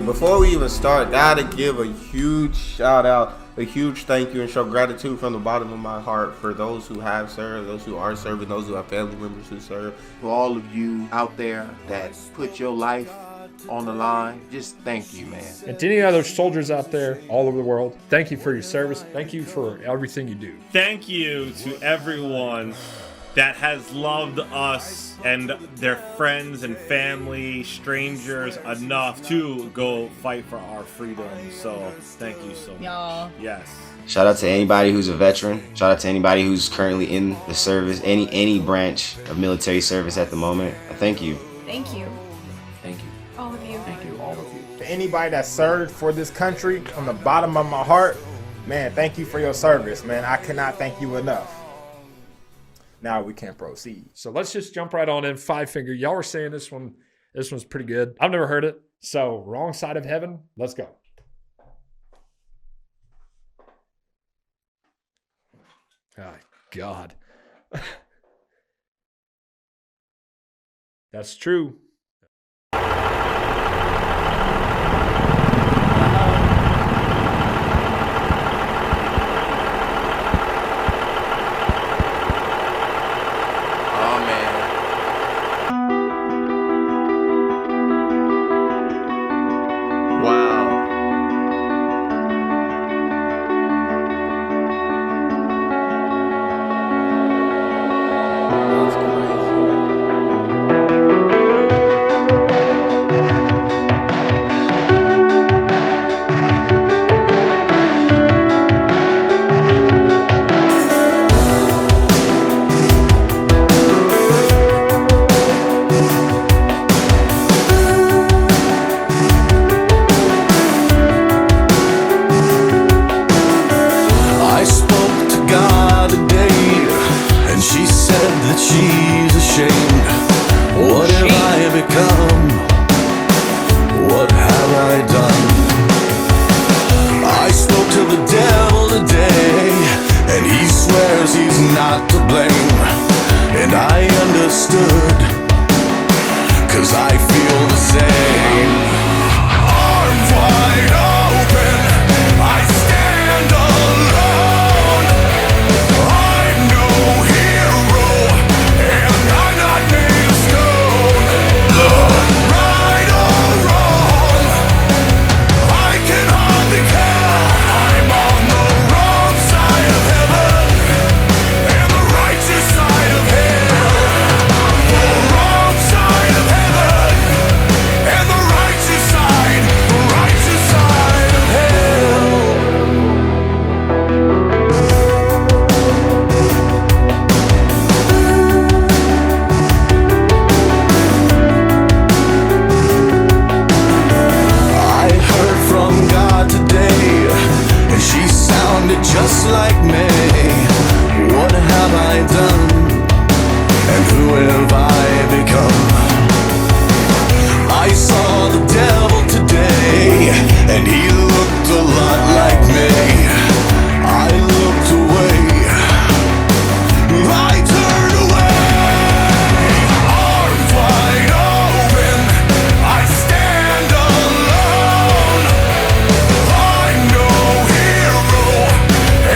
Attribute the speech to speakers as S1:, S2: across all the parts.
S1: before we even start, gotta give a huge shout out, a huge thank you, and show gratitude from the bottom of my heart for those who have served, those who are serving, those who have family members who serve.
S2: For all of you out there that put your life on the line, just thank you, man.
S3: And to any other soldiers out there all over the world, thank you for your service. Thank you for everything you do.
S4: Thank you to everyone that has loved us and their friends and family, strangers, enough to go fight for our freedom. So thank you so much.
S5: Y'all.
S4: Yes.
S6: Shout out to anybody who's a veteran. Shout out to anybody who's currently in the service, any branch of military service at the moment. Thank you.
S5: Thank you.
S2: Thank you.
S5: All of you.
S2: Thank you, all of you.
S7: To anybody that served for this country, from the bottom of my heart, man, thank you for your service, man. I cannot thank you enough. Now we can proceed.
S3: So let's just jump right on in. Five Finger. Y'all were saying this one's pretty good. I've never heard it. So Wrong Side of Heaven. Let's go. Oh, God. That's true.
S8: she's ashamed. What have I become? What have I done? I spoke to the devil today, and he swears he's not to blame. And I understood, 'cause I feel the same. Arms wide open, I stand alone. I'm no hero, and I'm not made of stone. Right or wrong, I can hardly care. I'm on the wrong side of heaven and the righteous side of hell. The wrong side of heaven and the righteous side of hell. I heard from God today, and she sounded just like me. What have I done, and who have I become? I saw the devil today, and he looked a lot like me. I looked away, I turned away. Arms wide open, I stand alone. I'm no hero,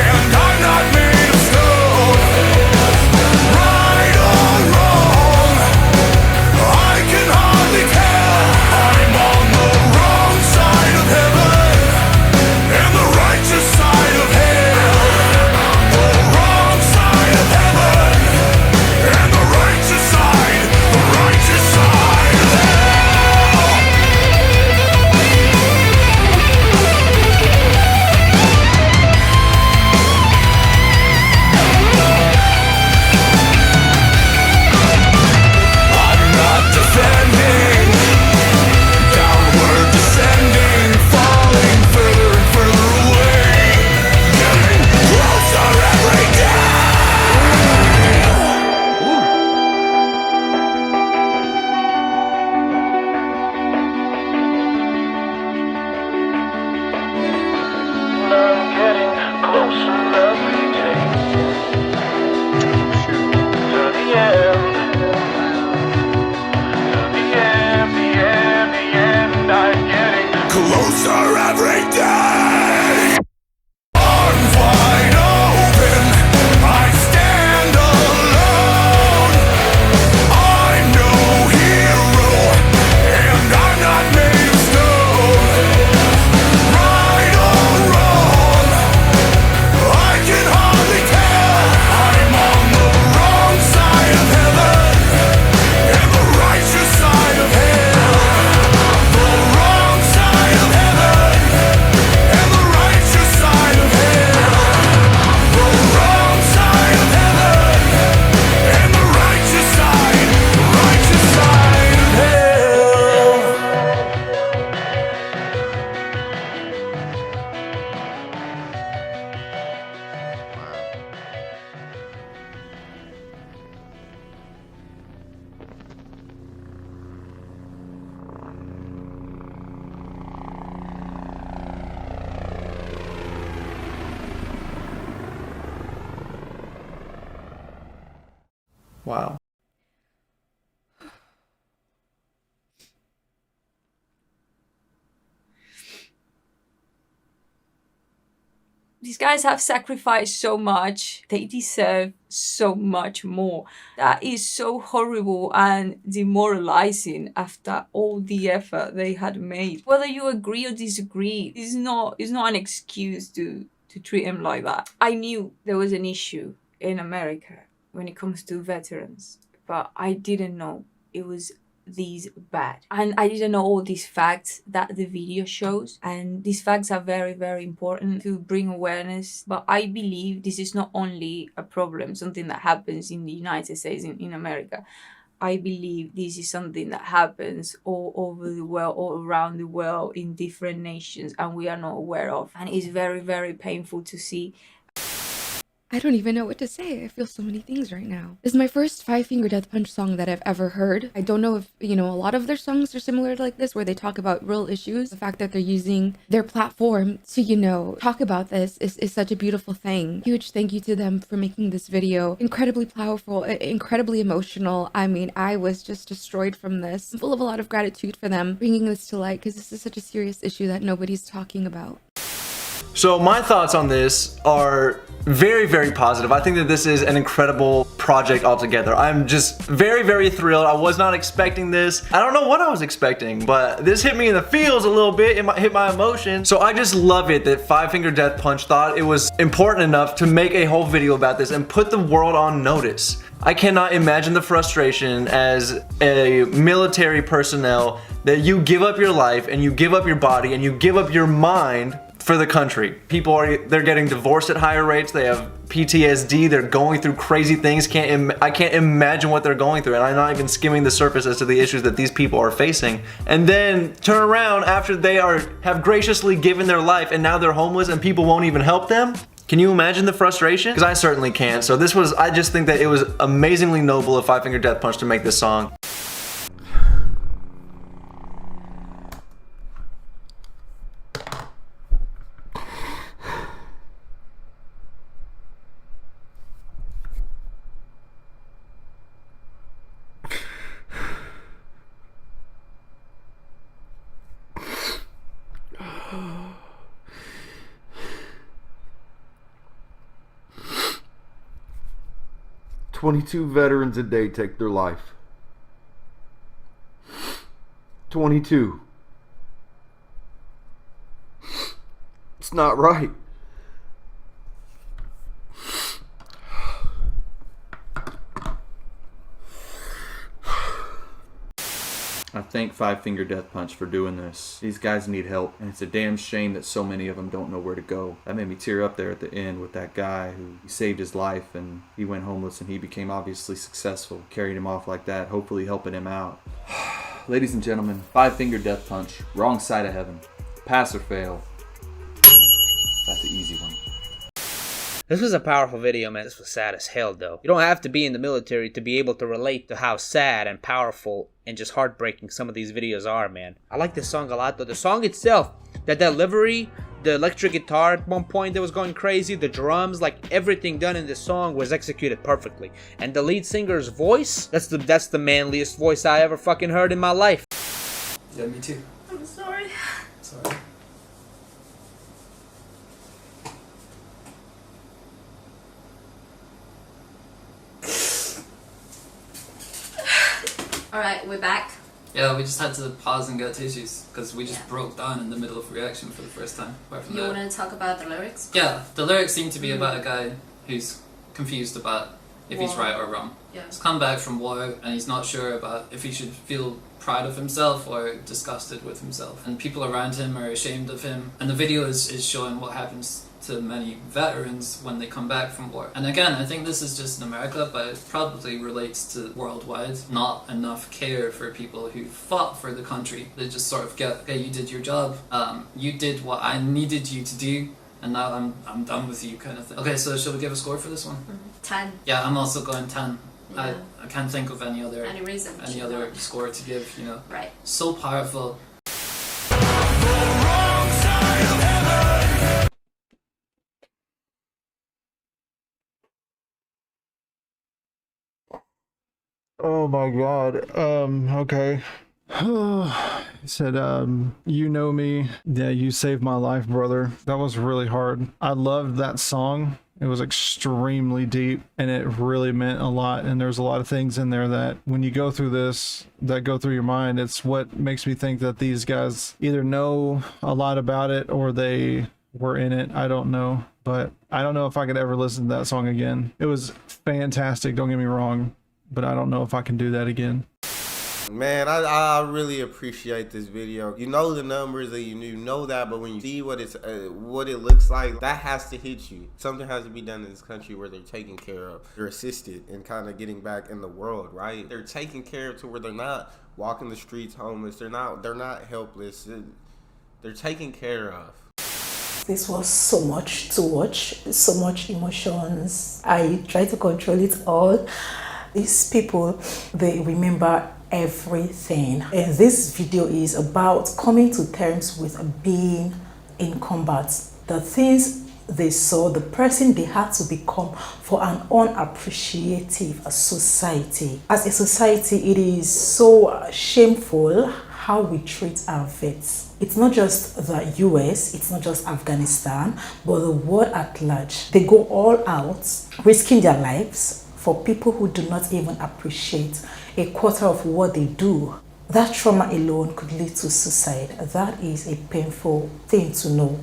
S8: and I'm not closer every day. Arms wide open, I stand alone. I'm no hero, and I'm not made of stone. Right or wrong, I can hardly tell. I'm on the wrong side of heaven and the righteous side of hell. The wrong side of heaven and the righteous side of hell. The wrong side of heaven and the righteous side of hell.
S5: Wow.
S9: These guys have sacrificed so much. They deserve so much more. That is so horrible and demoralizing after all the effort they had made. Whether you agree or disagree is not an excuse to treat them like that. I knew there was an issue in America when it comes to veterans, but I didn't know it was these bad. And I didn't know all these facts that the video shows, and these facts are very, very important to bring awareness. But I believe this is not only a problem, something that happens in the United States, in America. I believe this is something that happens all over the world, all around the world, in different nations, and we are not aware of. And it's very, very painful to see.
S10: I don't even know what to say. I feel so many things right now. This is my first Five Finger Death Punch song that I've ever heard. I don't know if, a lot of their songs are similar like this, where they talk about real issues. The fact that they're using their platform to, talk about this is such a beautiful thing. Huge thank you to them for making this video incredibly powerful, incredibly emotional. I mean, I was just destroyed from this. I'm full of a lot of gratitude for them bringing this to light, because this is such a serious issue that nobody's talking about.
S5: So my thoughts on this are very, very positive. I think that this is an incredible project altogether. I'm just very, very thrilled. I was not expecting this. I don't know what I was expecting, but this hit me in the feels a little bit. It hit my emotions. So I just love it that Five Finger Death Punch thought it was important enough to make a whole video about this and put the world on notice. I cannot imagine the frustration as a military personnel that you give up your life and you give up your body and you give up your mind for the country. They're getting divorced at higher rates. They have PTSD. They're going through crazy things. I can't imagine what they're going through, and I'm not even skimming the surface as to the issues that these people are facing. And then turn around after they have graciously given their life, and now they're homeless and people won't even help them. Can you imagine the frustration? Because I certainly can't. So I just think that it was amazingly noble of Five Finger Death Punch to make this song.
S11: "22 veterans a day take their life. 22. It's not right."
S12: I thank Five Finger Death Punch for doing this. These guys need help, and it's a damn shame that so many of them don't know where to go. That made me tear up there at the end with that guy who saved his life, and he went homeless and he became obviously successful. Carried him off like that, hopefully helping him out. Ladies and gentlemen, Five Finger Death Punch, wrong side of heaven. Pass or fail. That's the easy one.
S13: This was a powerful video, man. This was sad as hell, though. You don't have to be in the military to be able to relate to how sad and powerful and just heartbreaking some of these videos are, man. I like this song a lot, though. The song itself, the delivery, the electric guitar at one point that was going crazy, the drums, like everything done in this song was executed perfectly. And the lead singer's voice, that's the manliest voice I ever fucking heard in my life.
S14: Yeah, me too.
S9: I'm sorry.
S14: It's Sorry.
S15: Alright, we're back.
S14: Yeah, we just had to pause and get tissues because we just broke down in the middle of reaction for the first time.
S15: You want to talk about the lyrics?
S14: Yeah, the lyrics seem to be about a guy who's confused about if he's right or wrong.
S15: Yeah.
S14: He's come back from war and he's not sure about if he should feel proud of himself or disgusted with himself. And people around him are ashamed of him. And the video is showing what happens to many veterans when they come back from war. And again, I think this is just in America, but it probably relates to worldwide. Not enough care for people who fought for the country. They just sort of get, okay, you did your job. You did what I needed you to do. And now I'm done with you, kind of thing. Okay, so shall we give a score for this one?
S15: 10.
S14: Yeah, I'm also going 10.
S15: Yeah.
S14: I can't think of any other score to give, you know.
S15: Right.
S14: So powerful.
S16: Oh my god. Okay. He said, you know me. Yeah, you saved my life, brother. That was really hard. I loved that song. It was extremely deep and it really meant a lot. And there's a lot of things in there that when you go through this, that go through your mind, it's what makes me think that these guys either know a lot about it or they were in it. I don't know. But I don't know if I could ever listen to that song again. It was fantastic, don't get me wrong. But I don't know if I can do that again.
S1: Man, I really appreciate this video. You know the numbers and you know that, but when you see what it looks like, that has to hit you. Something has to be done in this country where they're taken care of. They're assisted in kind of getting back in the world, right? They're taken care of to where they're not walking the streets homeless. They're not helpless. They're taken care of.
S17: This was so much to watch, so much emotions. I try to control it all. These people, they remember everything. And this video is about coming to terms with being in combat. The things they saw, the person they had to become for an unappreciative society. As a society, it is so shameful how we treat our vets. It's not just the US, it's not just Afghanistan, but the world at large. They go all out, risking their lives for people who do not even appreciate a quarter of what they do. That trauma alone could lead to suicide. That is a painful thing to know.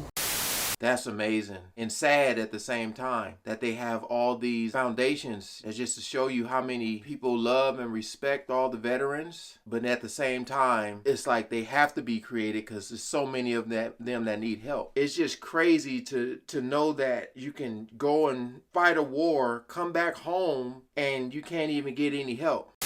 S2: That's amazing and sad at the same time that they have all these foundations. It's just to show you how many people love and respect all the veterans. But at the same time, it's like they have to be created because there's so many of them that need help. It's just crazy to know that you can go and fight a war, come back home, and you can't even get any help.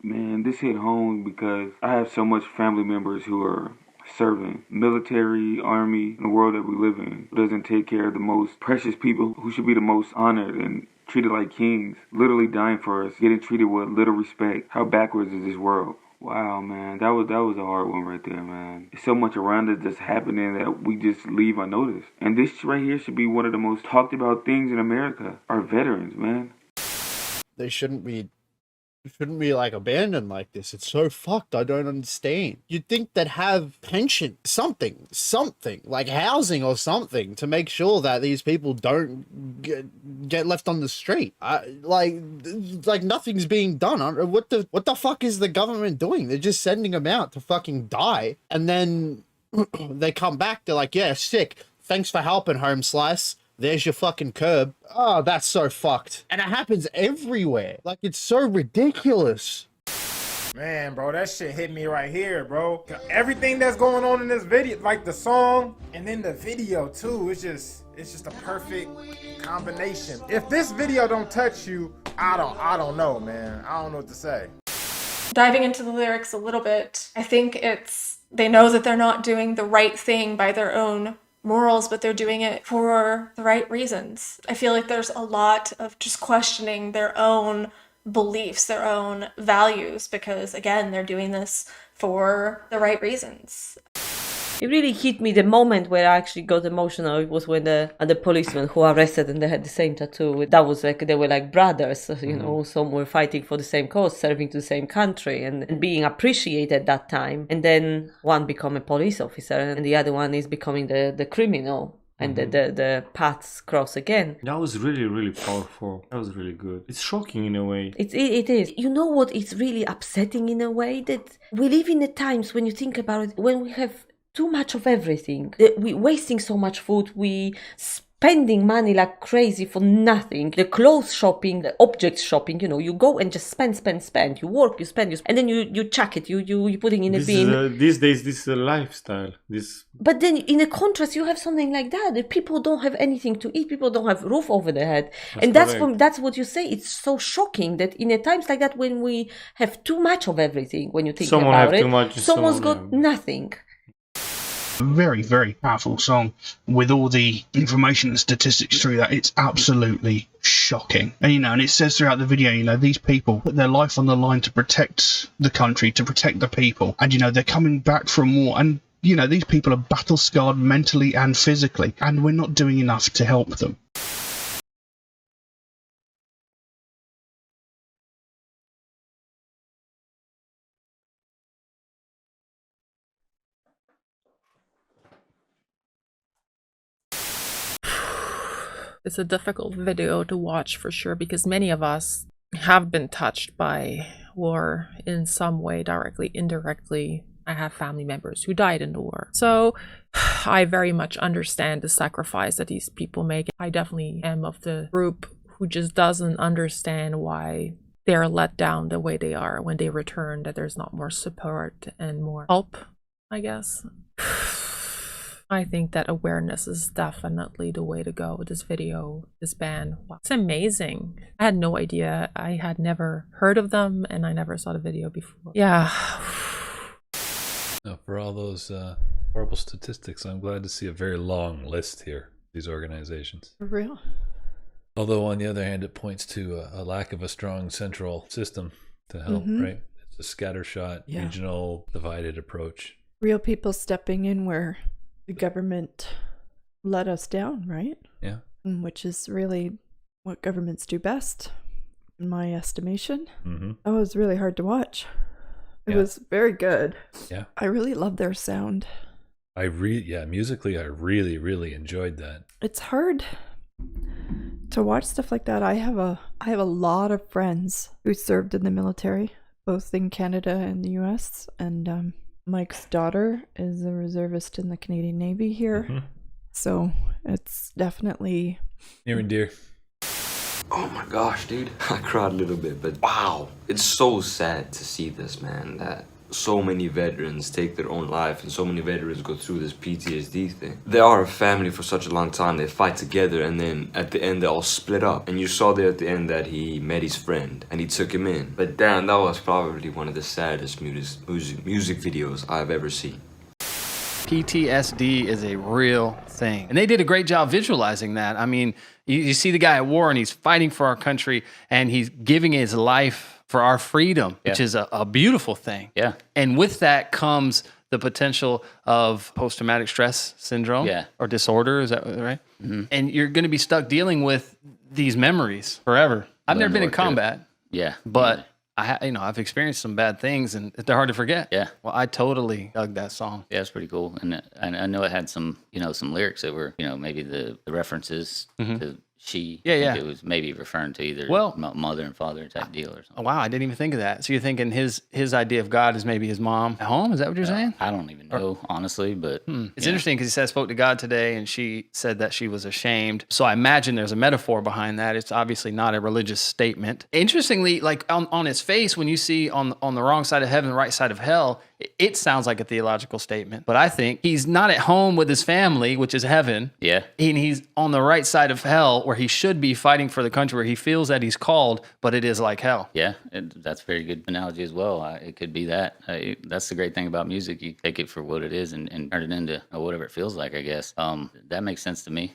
S18: Man, this hit home because I have so much family members who are serving, military, army, in the world that we live in, doesn't take care of the most precious people who should be the most honored and treated like kings, literally dying for us, getting treated with little respect. How backwards is this world? Wow, man, that was a hard one right there, man. There's so much around us that's happening that we just leave unnoticed. And this right here should be one of the most talked about things in America. Our veterans, man.
S19: They shouldn't be like abandoned like this. It's so fucked. I don't understand. You'd think they'd have pension, something like housing or something to make sure that these people don't get left on the street. Like nothing's being done. What the fuck is the government doing? They're just sending them out to fucking die, and then they come back. They're like, yeah, sick. Thanks for helping, Home Slice. There's your fucking curb. Oh, that's so fucked. And it happens everywhere. Like, it's so ridiculous.
S7: Man, bro, that shit hit me right here, bro. Everything that's going on in this video, like the song and then the video too, it's just a perfect combination. If this video don't touch you, I don't know, man. I don't know what to say.
S20: Diving into the lyrics a little bit, I think they know that they're not doing the right thing by their own morals, but they're doing it for the right reasons. I feel like there's a lot of just questioning their own beliefs, their own values, because again, they're doing this for the right reasons.
S21: It really hit me. The moment where I actually got emotional, it was when the policemen who arrested and they had the same tattoo. That was like, they were like brothers, you know, some were fighting for the same cause, serving to the same country and being appreciated that time. And then one become a police officer and the other one is becoming the criminal. And the paths cross again.
S4: That was really, really powerful. That was really good. It's shocking in a way.
S21: It is. You know what? It's really upsetting in a way that we live in the times when you think about it, when we have too much of everything. We're wasting so much food. We spending money like crazy for nothing. The clothes shopping, the object shopping, you know, you go and just spend. You work, you spend, and then you chuck it. You putting in a bin.
S4: These days, this is a lifestyle.
S21: But then in a contrast, you have something like that. That people don't have anything to eat. People don't have roof over their head. That's what you say. It's so shocking that in a times like that, when we have too much of everything, when you think about it, someone's got nothing.
S22: Very, very powerful song with all the information and statistics through that. It's absolutely shocking. And, you know, and it says throughout the video, you know, these people put their life on the line to protect the country, to protect the people. And, you know, they're coming back from war. And, you know, these people are battle scarred mentally and physically. And we're not doing enough to help them.
S23: It's a difficult video to watch for sure, because many of us have been touched by war in some way, directly, indirectly. I have family members who died in the war. So I very much understand the sacrifice that these people make. I definitely am of the group who just doesn't understand why they're let down the way they are when they return, that there's not more support and more help, I guess. I think that awareness is definitely the way to go. This video, this band, wow. It's amazing. I had no idea. I had never heard of them and I never saw the video before. Yeah.
S24: For all those horrible statistics, I'm glad to see a very long list here, these organizations.
S23: For real?
S24: Although on the other hand, it points to a lack of a strong central system to help, right? It's a scattershot, regional, divided approach.
S25: Real people stepping in where the government let us down, right?
S24: Yeah.
S25: Which is really what governments do best, in my estimation. That was really hard to watch. It was very good.
S24: Yeah.
S25: I really love their sound.
S24: Musically, I really, really enjoyed that.
S25: It's hard to watch stuff like that. I have a lot of friends who served in the military, both in Canada and the US, and Mike's daughter is a reservist in the Canadian Navy here. So it's definitely
S24: near and dear.
S26: Oh my gosh, dude. I cried a little bit, but wow. It's so sad to see this, man, that so many veterans take their own life and so many veterans go through this PTSD thing. They are a family for such a long time. They fight together and then at the end they all split up. And you saw there at the end that he met his friend and he took him in. But damn, that was probably one of the saddest music videos I've ever seen.
S27: PTSD is a real thing. And they did a great job visualizing that. I mean, you see the guy at war and he's fighting for our country and he's giving his life for our freedom, which is a beautiful thing.
S28: Yeah.
S27: And with that comes the potential of post-traumatic stress syndrome or disorder, is that right? And you're going to be stuck dealing with these memories forever. I've never been in combat. But I've experienced some bad things and they're hard to forget.
S28: Yeah.
S27: Well, I totally dug that song.
S28: Yeah, it's pretty cool. And I know it had some, some lyrics that were, maybe the references to she. I think it was maybe referring to either mother and father type deal or something.
S27: Oh, wow, I didn't even think of that. So you're thinking his idea of God is maybe his mom at home? Is that what you're saying?
S28: I don't even know, honestly, but...
S27: It's interesting because he said I spoke to God today and she said that she was ashamed. So I imagine there's a metaphor behind that. It's obviously not a religious statement. Interestingly, like on his face, when you see on the wrong side of heaven, the right side of hell, it sounds like a theological statement. But I think he's not at home with his family, which is heaven.
S28: Yeah.
S27: And he's on the right side of hell where he should be fighting for the country, where he feels that he's called, but it is like hell.
S28: Yeah, that's a very good analogy as well. It could be that. That's the great thing about music. You take it for what it is and turn it into whatever it feels like, I guess. That makes sense to me.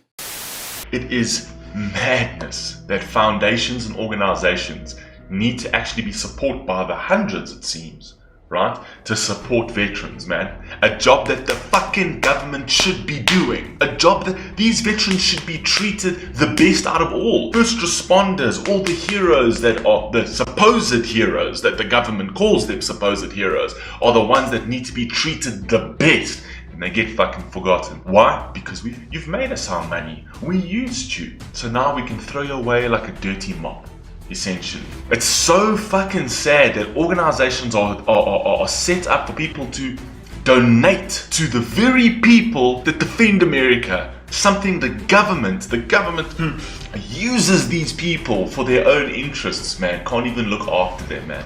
S29: It is madness that foundations and organizations need to actually be supported by the hundreds, it seems, right? To support veterans, man. A job that the fucking government should be doing. A job that these veterans should be treated the best out of all. First responders, all the heroes that are the supposed heroes that the government calls them supposed heroes, are the ones that need to be treated the best. And they get fucking forgotten. Why? Because you've made us our money. We used you. So now we can throw you away like a dirty mop. Essentially. It's so fucking sad that organizations are set up for people to donate to the very people that defend America. Something the government who uses these people for their own interests, man, can't even look after them, man.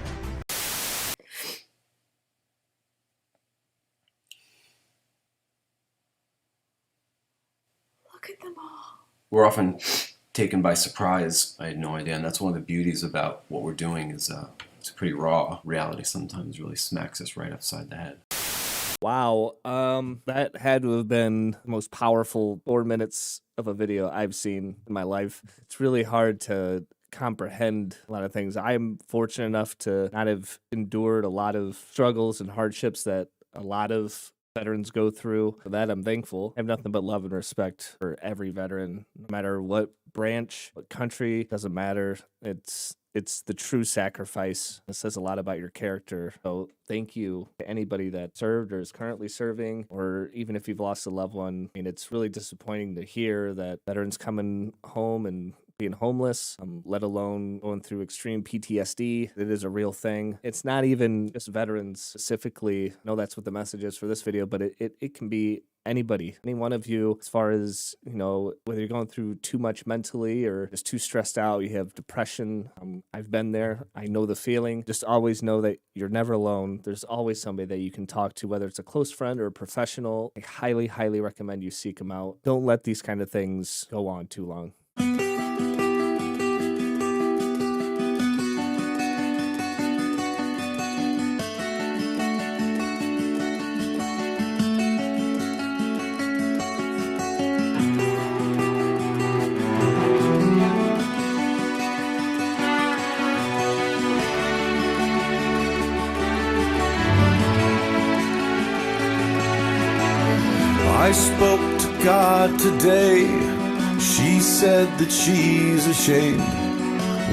S3: Look at them all. We're often taken by surprise. I had no idea, and that's one of the beauties about what we're doing is it's pretty raw. Reality sometimes really smacks us right upside the head.
S5: Wow, that had to have been the most powerful 4 minutes of a video I've seen in my life. It's really hard to comprehend a lot of things. I'm fortunate enough to not have endured a lot of struggles and hardships that a lot of veterans go through. For that, I'm thankful. I have nothing but love and respect for every veteran, no matter what branch, what country, doesn't matter. It's the true sacrifice. It says a lot about your character. So thank you to anybody that served or is currently serving, or even if you've lost a loved one. I mean, it's really disappointing to hear that veterans coming home and being homeless, let alone going through extreme PTSD. It is a real thing. It's not even just veterans specifically. I know that's what the message is for this video, but it can be anybody, any one of you, as far as, you know, whether you're going through too much mentally or just too stressed out, you have depression. I've been there. I know the feeling. Just always know that you're never alone. There's always somebody that you can talk to, whether it's a close friend or a professional. I highly, highly recommend you seek them out. Don't let these kind of things go on too long.
S6: I spoke to God today. She said that she's ashamed.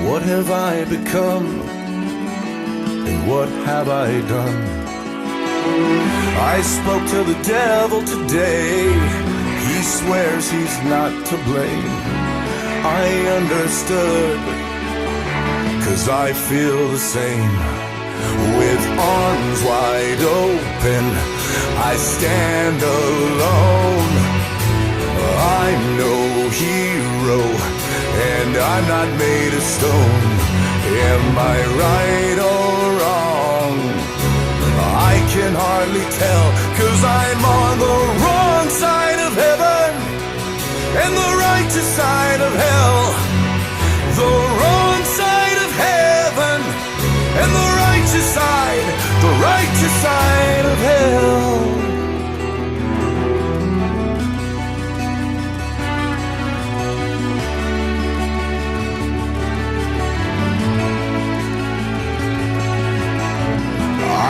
S6: What have I become? And what have I done? I spoke to the devil today. He swears he's not to blame. I understood, 'cause I feel the same. With arms wide open, I stand alone. I'm no hero, and I'm not made of stone. Am I right or wrong? I can hardly tell, 'cause I'm on the wrong side of heaven and the righteous side of hell. The wrong side of heaven and the righteous side of hell.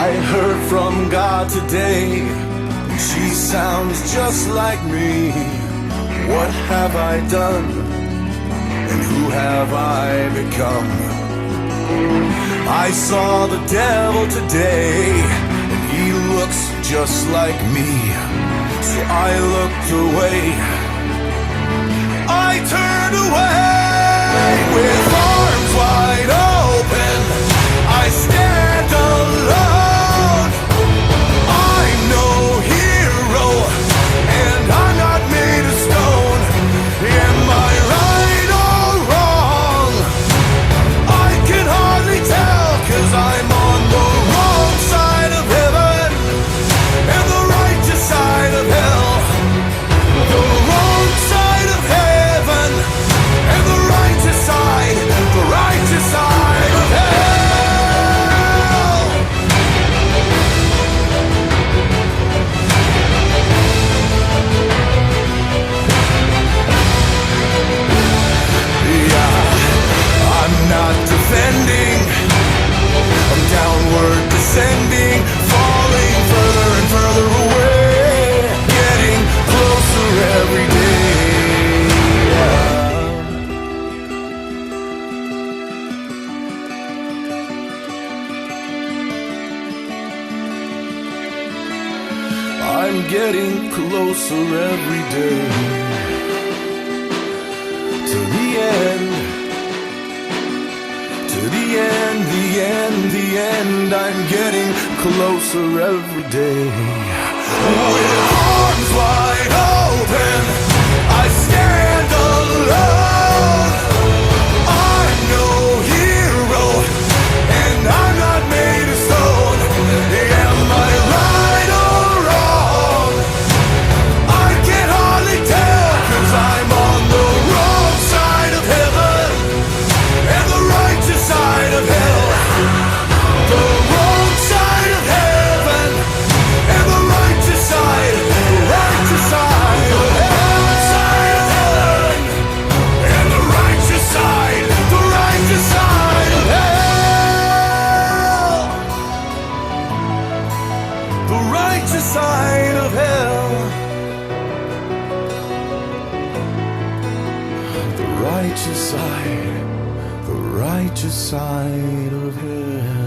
S6: I heard from God today, and she sounds just like me. What have I done, and who have I become? I saw the devil today, and he looks just like me. So I looked away, I turned away. With arms wide open, I stand alone. I'm no hero, and I'm not made of stone. Am I right or wrong? I can hardly tell, 'cause I'm on the wrong side of heaven and the righteous side of hell. The wrong side of heaven closer every day to the end. To the end, the end, the end. I'm getting closer every day. With arms wide open, I stand alone. I'm no hero, and I'm not made of stone. Am I right or wrong? I can hardly tell, 'cause I'm on the wrong side of heaven and the righteous side of hell. The wrong side of heaven and the righteous side, the righteous side of heaven, side of heaven and the righteous side, the righteous side of hell. The righteous side of hell. The righteous side, the righteous side of hell.